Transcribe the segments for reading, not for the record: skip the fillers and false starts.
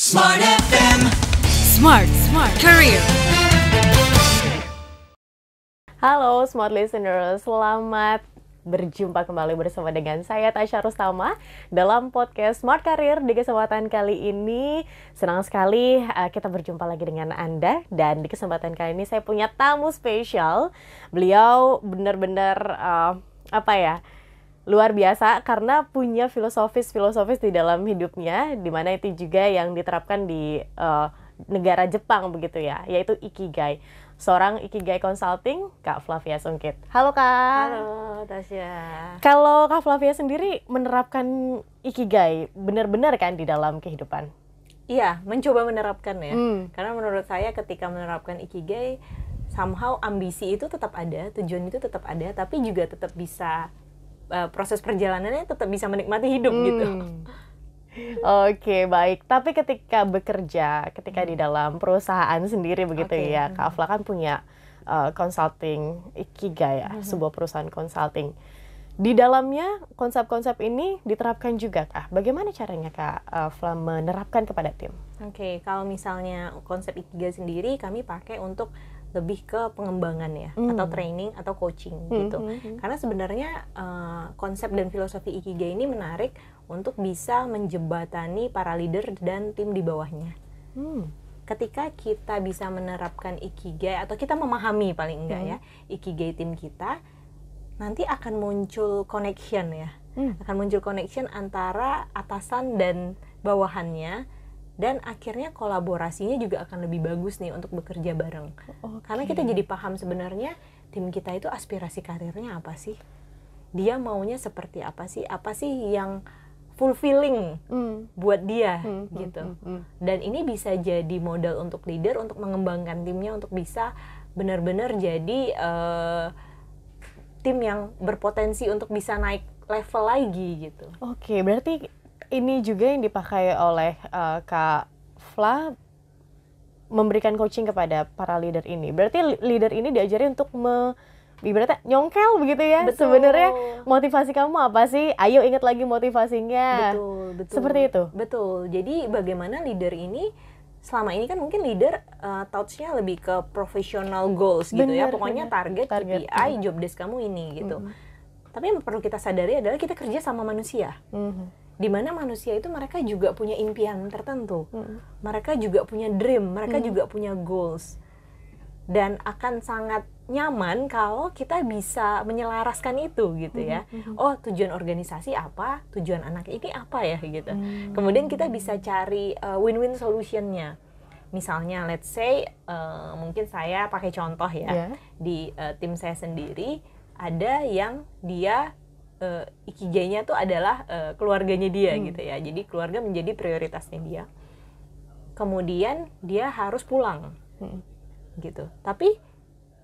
Smart FM. Smart Career. Halo Smart Listeners, selamat berjumpa kembali bersama dengan saya Tasya Rustama dalam podcast Smart Career. Di kesempatan kali ini senang sekali kita berjumpa lagi dengan Anda, dan di kesempatan kali ini saya punya tamu spesial. Beliau benar-benar luar biasa karena punya filosofis di dalam hidupnya, di mana itu juga yang diterapkan di negara Jepang begitu ya, yaitu Ikigai. Seorang Ikigai Consulting, Kak Flavia Sungkit. Halo Kak. Halo Tasya. Kalau Kak Flavia sendiri menerapkan Ikigai benar-benar kan di dalam kehidupan? Iya, mencoba menerapkan ya. Karena menurut saya ketika menerapkan Ikigai, somehow ambisi itu tetap ada, tujuan itu tetap ada, tapi juga tetap bisa proses perjalanannya tetap bisa menikmati hidup gitu. Oke, baik. Tapi ketika bekerja, ketika di dalam perusahaan sendiri begitu ya, Kak Afla kan punya consulting Ikigai ya, sebuah perusahaan consulting. Di dalamnya konsep-konsep ini diterapkan juga Kak. Bagaimana caranya Kak Afla menerapkan kepada tim? Oke, kalau misalnya konsep Ikigai sendiri kami pakai untuk lebih ke pengembangan ya, atau training atau coaching gitu. Karena sebenarnya konsep dan filosofi Ikigai ini menarik untuk bisa menjembatani para leader dan tim di bawahnya. Ketika kita bisa menerapkan Ikigai atau kita memahami paling enggak ya Ikigai tim kita, nanti akan muncul connection ya. Akan muncul connection antara atasan dan bawahannya, dan akhirnya kolaborasinya juga akan lebih bagus nih untuk bekerja bareng. Karena kita jadi paham sebenarnya tim kita itu aspirasi karirnya apa sih? Dia maunya seperti apa sih? Apa sih yang fulfilling buat dia gitu. Dan ini bisa jadi modal untuk leader untuk mengembangkan timnya untuk bisa benar-benar jadi tim yang berpotensi untuk bisa naik level lagi gitu. Oke, berarti ini juga yang dipakai oleh Kak Fla memberikan coaching kepada para leader ini. Berarti leader ini diajari untuk ibaratnya nyongkel begitu ya. Sebenarnya motivasi kamu apa sih? Ayo ingat lagi motivasinya. Betul. Seperti itu. Betul. Jadi bagaimana leader ini selama ini kan mungkin leader touch-nya lebih ke professional goals gitu ya. Pokoknya target KPI, job desk kamu ini gitu. Tapi yang perlu kita sadari adalah kita kerja sama manusia. Di mana manusia itu mereka juga punya impian tertentu, mereka juga punya dream, mereka juga punya goals, dan akan sangat nyaman kalau kita bisa menyelaraskan itu gitu ya. Oh, tujuan organisasi apa, tujuan anak ini apa ya gitu. Kemudian kita bisa cari win-win solutionnya. Misalnya, let's say mungkin saya pakai contoh ya, di tim saya sendiri ada yang dia Ikigainya tuh adalah keluarganya dia gitu ya. Jadi keluarga menjadi prioritasnya dia. Kemudian dia harus pulang gitu. Tapi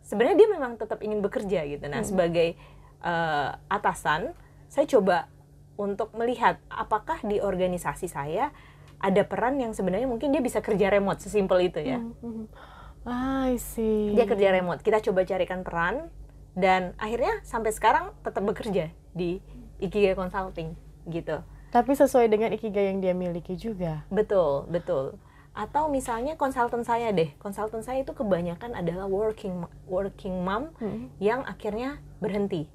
sebenarnya dia memang tetap ingin bekerja gitu. Nah, sebagai atasan, saya coba untuk melihat apakah di organisasi saya ada peran yang sebenarnya mungkin dia bisa kerja remote, sesimpel itu ya. I see. Dia kerja remote. Kita coba carikan peran, dan akhirnya sampai sekarang tetap bekerja di Ikigai Consulting gitu. Tapi sesuai dengan Ikigai yang dia miliki juga. Betul. Atau misalnya konsultan saya itu kebanyakan adalah working mom yang akhirnya berhenti,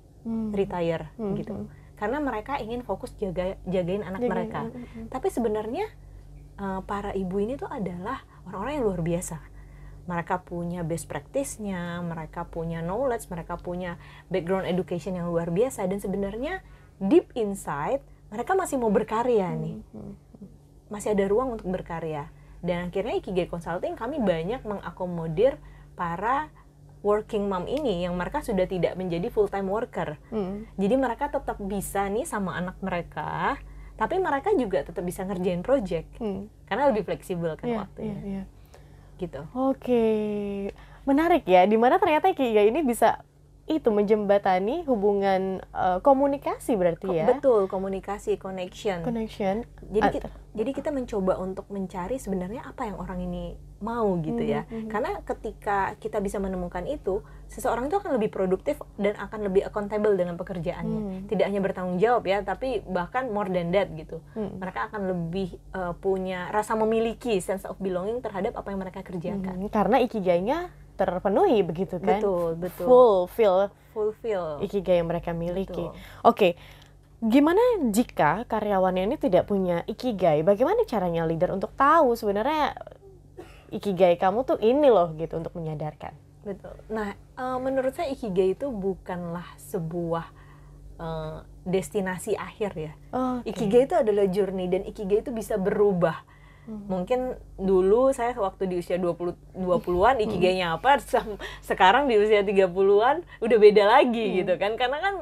retire gitu. Karena mereka ingin fokus jagain anak mereka. Tapi sebenarnya para ibu ini tuh adalah orang-orang yang luar biasa. Mereka punya best practice-nya, mereka punya knowledge, mereka punya background education yang luar biasa, dan sebenarnya deep inside mereka masih mau berkarya nih. Masih ada ruang untuk berkarya. Dan akhirnya Ikigai Consulting kami banyak mengakomodir para working mom ini yang mereka sudah tidak menjadi full time worker. Jadi mereka tetap bisa nih sama anak mereka, tapi mereka juga tetap bisa ngerjain project. Karena lebih fleksibel kan waktunya. Gitu. Oke, menarik ya. Dimana ternyata Ikigai ini bisa menjembatani hubungan komunikasi berarti ya. Betul, komunikasi, connection. Jadi kita mencoba untuk mencari sebenarnya apa yang orang ini mau gitu ya. Karena ketika kita bisa menemukan itu, seseorang itu akan lebih produktif dan akan lebih accountable dengan pekerjaannya. Tidak hanya bertanggung jawab ya, tapi bahkan more than that gitu. Mereka akan lebih punya rasa memiliki sense of belonging terhadap apa yang mereka kerjakan. Karena ikigainya terpenuhi begitu kan? Betul. Fulfill ikigai yang mereka miliki. Oke. Gimana jika karyawannya ini tidak punya ikigai? Bagaimana caranya leader untuk tahu sebenarnya ikigai kamu tuh ini loh gitu, untuk menyadarkan? Betul. Nah, menurut saya ikigai itu bukanlah sebuah destinasi akhir ya. Ikigai itu adalah journey, dan ikigai itu bisa berubah. Mungkin dulu saya waktu di usia 20-an ikigainya apa, sekarang di usia 30-an udah beda lagi gitu kan, karena kan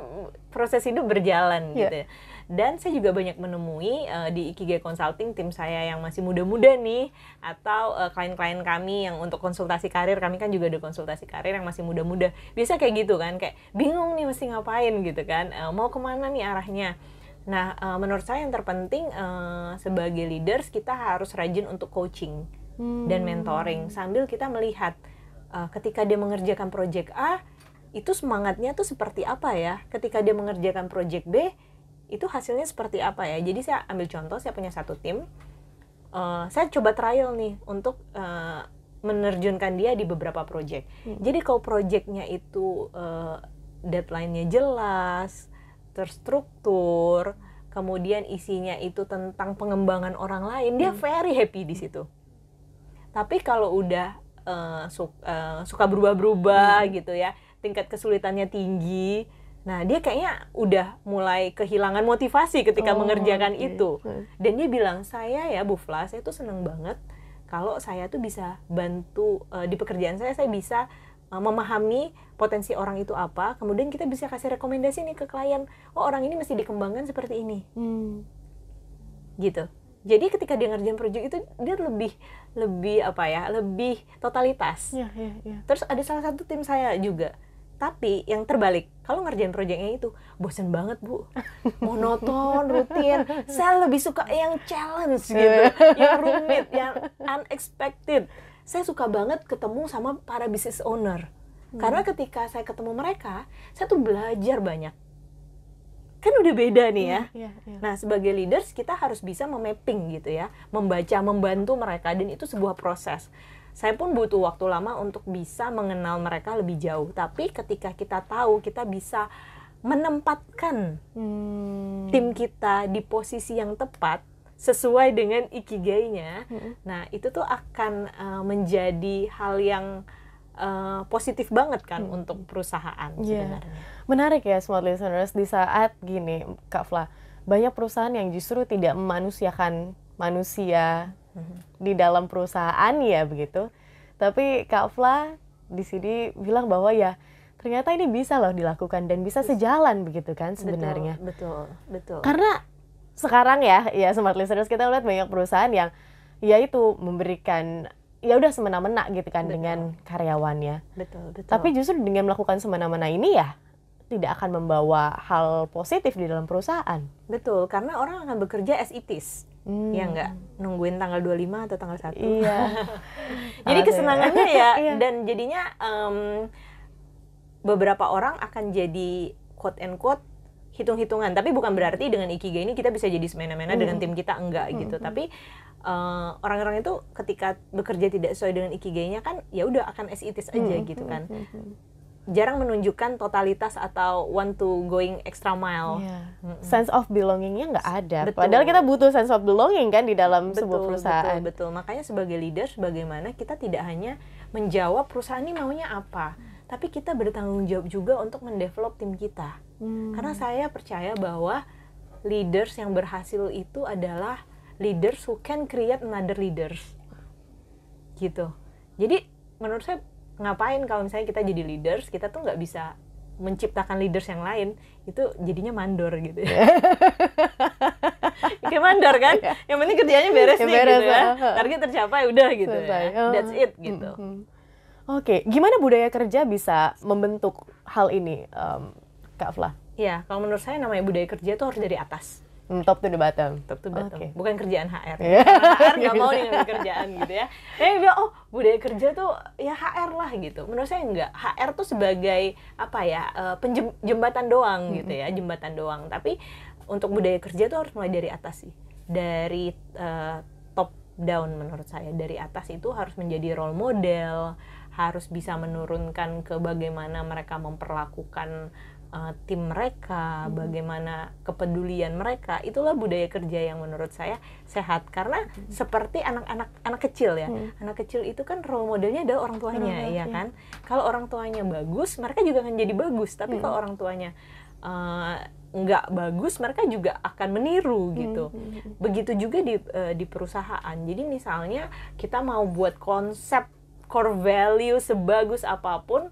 proses hidup berjalan gitu ya. Dan saya juga banyak menemui di Ikigai Consulting, tim saya yang masih muda-muda nih, atau klien-klien kami yang untuk konsultasi karir, kami kan juga ada konsultasi karir yang masih muda-muda. Biasa kayak gitu kan, kayak bingung nih mesti ngapain gitu kan, mau kemana nih arahnya. Nah, menurut saya yang terpenting sebagai leaders kita harus rajin untuk coaching dan mentoring, sambil kita melihat ketika dia mengerjakan project A, itu semangatnya tuh seperti apa ya, ketika dia mengerjakan project B, itu hasilnya seperti apa ya. Jadi saya ambil contoh, saya punya satu tim, saya coba trial nih untuk menerjunkan dia di beberapa project. Jadi kalau projectnya itu deadline-nya jelas, terstruktur, kemudian isinya itu tentang pengembangan orang lain, dia very happy di situ. Tapi kalau udah suka berubah-berubah gitu ya, tingkat kesulitannya tinggi, nah dia kayaknya udah mulai kehilangan motivasi ketika mengerjakan itu. Dan dia bilang, saya ya Bu Fla, saya tuh seneng banget kalau saya tuh bisa bantu di pekerjaan saya bisa memahami potensi orang itu apa, kemudian kita bisa kasih rekomendasi nih ke klien, oh orang ini mesti dikembangkan seperti ini, gitu. Jadi ketika dia ngerjain project itu dia lebih apa ya, lebih totalitas. Terus ada salah satu tim saya juga, tapi yang terbalik, kalau ngerjain projectnya itu bosen banget Bu, monoton, rutin. Saya lebih suka yang challenge gitu, yang rumit, yang unexpected. Saya suka banget ketemu sama para business owner. Karena ketika saya ketemu mereka, saya tuh belajar banyak. Kan udah beda nih ya. Nah, sebagai leaders kita harus bisa memapping gitu ya, membaca, membantu mereka, dan itu sebuah proses. Saya pun butuh waktu lama untuk bisa mengenal mereka lebih jauh. Tapi ketika kita tahu, kita bisa menempatkan tim kita di posisi yang tepat, sesuai dengan ikigainya, nah itu tuh akan menjadi hal yang positif banget kan untuk perusahaan sebenarnya. Menarik ya smart listeners, di saat gini Kak Fla, banyak perusahaan yang justru tidak memanusiakan manusia di dalam perusahaan ya begitu. Tapi Kak Fla di sini bilang bahwa ya ternyata ini bisa loh dilakukan dan bisa sejalan begitu kan sebenarnya. Betul. Karena sekarang ya smart listeners, kita lihat banyak perusahaan yang ya itu memberikan ya udah semena-mena gitu kan dengan karyawannya. Betul. Tapi justru dengan melakukan semena-mena ini ya tidak akan membawa hal positif di dalam perusahaan. Betul, karena orang akan bekerja as it is. Ya enggak nungguin tanggal 25 atau tanggal 1. Iya. Jadi kesenangannya ya dan jadinya beberapa orang akan jadi quote and quote hitung-hitungan, tapi bukan berarti dengan ikigai ini kita bisa jadi semena-mena dengan tim kita, enggak gitu. Tapi orang-orang itu ketika bekerja tidak sesuai dengan ikigainya kan ya udah akan as it is aja gitu kan. Jarang menunjukkan totalitas atau want to going extra mile. Sense of belongingnya nggak ada. Padahal kita butuh sense of belonging kan di dalam sebuah perusahaan. Betul. Makanya sebagai leaders bagaimana kita tidak hanya menjawab perusahaan ini maunya apa, tapi kita bertanggung jawab juga untuk mendevelop tim kita. Karena saya percaya bahwa leaders yang berhasil itu adalah leaders who can create another leaders. Gitu. Jadi menurut saya ngapain kalau misalnya kita jadi leaders, kita tuh nggak bisa menciptakan leaders yang lain, itu jadinya mandor gitu ya. Kayak mandor kan, yang penting kerjanya beres nih gitu ya, target tercapai udah gitu ya, that's it gitu. Oke, gimana budaya kerja bisa membentuk hal ini, Kak Fla? Ya, kalau menurut saya namanya budaya kerja itu harus dari atas. Top to the bottom. Top to bottom. Okay. Bukan kerjaan HR. HR nggak mau nih ngambil kerjaan gitu ya. Bilang, oh budaya kerja tuh ya HR lah gitu. Menurut saya enggak. HR tuh sebagai apa ya, jembatan doang gitu ya, jembatan doang. Tapi untuk budaya kerja tuh harus mulai dari atas sih. Dari top down menurut saya. Dari atas itu harus menjadi role model, harus bisa menurunkan ke bagaimana mereka memperlakukan tim mereka, bagaimana kepedulian mereka. Itulah budaya kerja yang menurut saya sehat, karena seperti anak kecil ya. Anak kecil itu kan role modelnya adalah orang tuanya, ya kan. Kalau orang tuanya bagus, mereka juga akan jadi bagus. Tapi kalau orang tuanya nggak bagus, mereka juga akan meniru gitu. Begitu juga di perusahaan. Jadi misalnya kita mau buat konsep core value sebagus apapun,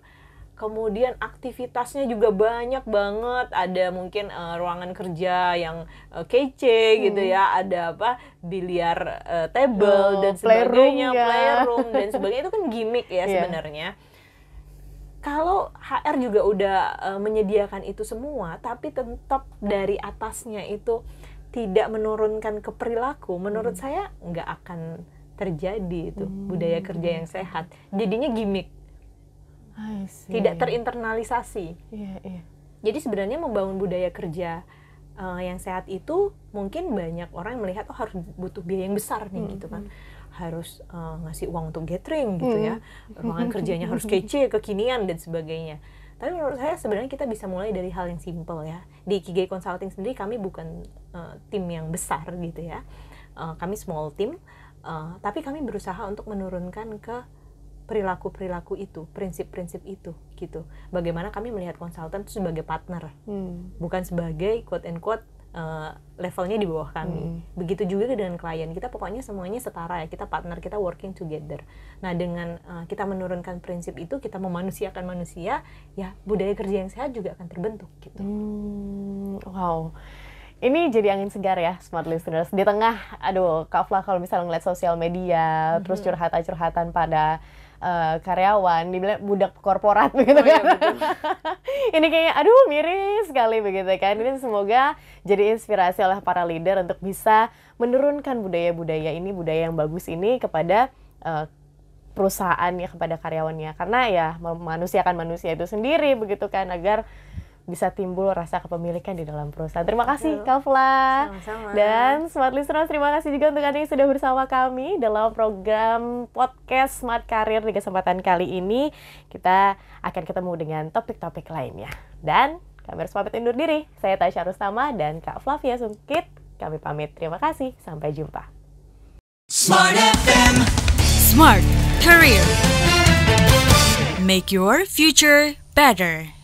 kemudian aktivitasnya juga banyak banget, ada mungkin ruangan kerja yang kece gitu ya, ada biliar table dan sebagainya, playroom dan sebagainya, itu kan gimmick ya sebenarnya. Kalau HR juga udah menyediakan itu semua, tapi tetap dari atasnya itu tidak menurunkan ke perilaku, menurut saya nggak akan terjadi itu budaya kerja yang sehat. Jadinya gimmick. Tidak terinternalisasi. Jadi sebenarnya membangun budaya kerja yang sehat itu mungkin banyak orang melihat harus butuh biaya yang besar nih gitu kan, harus ngasih uang untuk gathering gitu ya, ruangan kerjanya harus kece, kekinian dan sebagainya. Tapi menurut saya sebenarnya kita bisa mulai dari hal yang simple ya. Di Ikigai Consulting sendiri kami bukan tim yang besar gitu ya, kami small team, tapi kami berusaha untuk menurunkan ke perilaku-perilaku itu, prinsip-prinsip itu, gitu. Bagaimana kami melihat konsultan itu sebagai partner, bukan sebagai quote and quote levelnya di bawah kami. Begitu juga dengan klien, kita pokoknya semuanya setara ya, kita partner, kita working together. Nah dengan kita menurunkan prinsip itu, kita memanusiakan manusia, ya budaya kerja yang sehat juga akan terbentuk, gitu. Wow. Ini jadi angin segar ya, smart listeners. Di tengah, Kak Afla kalau misalnya ngeliat sosial media, terus curhatan-curhatan pada karyawan, dibilang budak korporat begitu kan. Ini kayaknya, miris sekali begitu kan. Ini semoga jadi inspirasi oleh para leader untuk bisa menurunkan budaya-budaya ini, budaya yang bagus ini kepada perusahaannya, kepada karyawannya. Karena ya memanusiakan manusia itu sendiri begitu kan, agar bisa timbul rasa kepemilikan di dalam perusahaan. Terima kasih Kak Afla. Sama-sama. Dan Smart Listeners, terima kasih juga untuk Anda yang sudah bersama kami dalam program podcast Smart Career. Di kesempatan kali ini kita akan ketemu dengan topik-topik lainnya. Dan kami harus pamit undur diri. Saya Tasya Rustama dan Kak Flavia Sungkit. Kami pamit. Terima kasih. Sampai jumpa. Smart FM. Smart Career. Make your future better.